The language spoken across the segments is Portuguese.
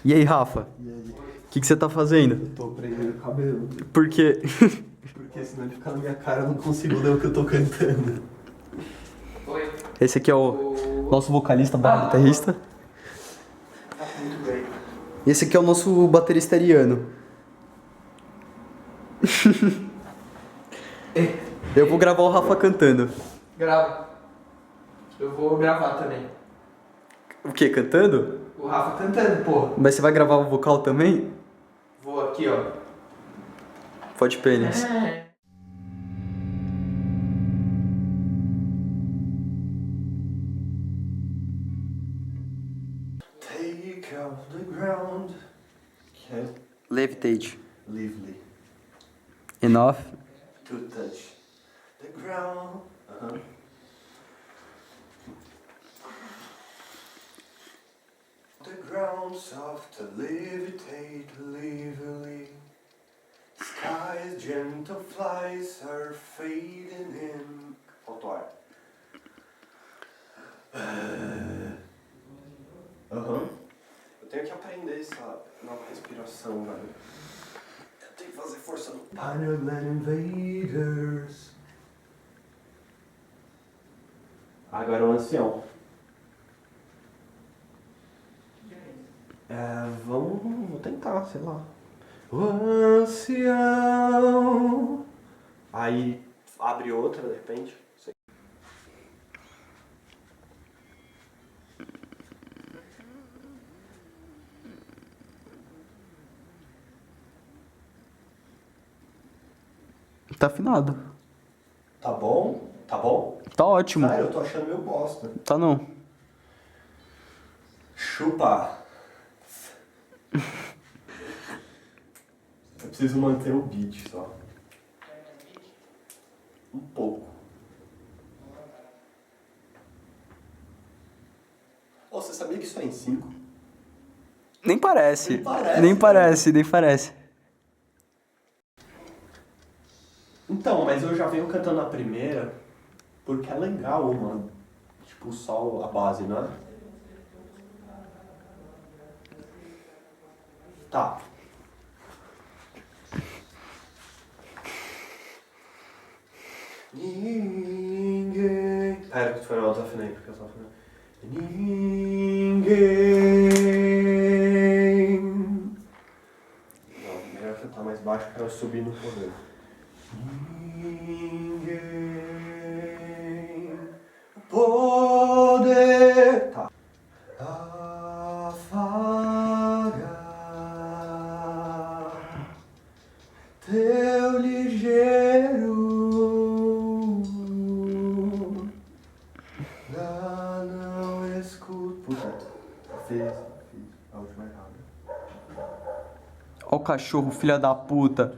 E aí, Rafa? E aí? O que você tá fazendo? Eu tô prendendo o cabelo. Por quê? Porque senão ele fica na minha cara, eu não consigo ler o que eu tô cantando. Esse aqui é o nosso vocalista barra guitarrista. Tá muito bem. E esse aqui é o nosso baterista ariano. Eu vou gravar o Rafa cantando. Grava. Eu vou gravar também. O quê? Cantando? O Rafa cantando, porra. Mas você vai gravar o vocal também? Vou aqui, ó. Pode pênis. Take off the ground. Okay. Levitate. Lively. Enough. To touch the ground. The ground soft to levitate lively. Skies gentle flies are fading in. Faltou ar. Eu tenho que aprender essa nova respiração, velho. Eu tenho que fazer força no Pineland Invaders. Agora o ancião. Vamos tentar, sei lá. O ancião. Aí abre outra de repente. Sei. Tá afinado. Tá bom? Tá bom? Tá ótimo. Cara, eu tô achando meio bosta. Tá não. Chupa. Eu preciso manter o beat só. Um pouco. Ô, você sabia que isso é em 5? Nem parece. Nem parece, Nem né? parece, nem parece. Então, mas eu já venho cantando a primeira porque é legal, mano. Tipo, só a base, né? Tá. Ninguém. Pera, que foi mal, desafinei, porque eu só afinei. Ninguém. Não, melhor cantar mais baixo pra eu subir no poder. Ninguém poder. Tá. Afagar teu ligeiro não escuto. Puta, fiz a última errada. Ó o cachorro, filha da puta.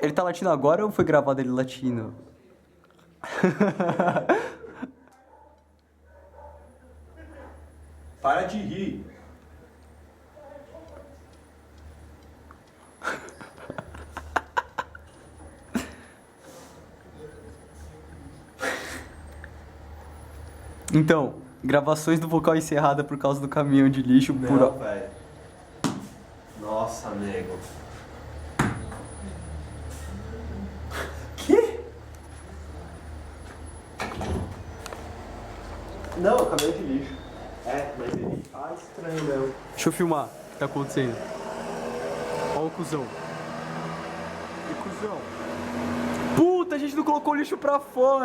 Ele tá latindo agora ou foi gravado ele latindo? Para de rir. Então, gravações do vocal encerrada por causa do caminhão de lixo por... Não, velho. Nossa, nego. Que? Não, eu caminhão de lixo. É, mas ele tá estranho mesmo. Deixa eu filmar o que tá acontecendo. Ó o cuzão. Que cuzão. Puta, a gente não colocou o lixo pra fora.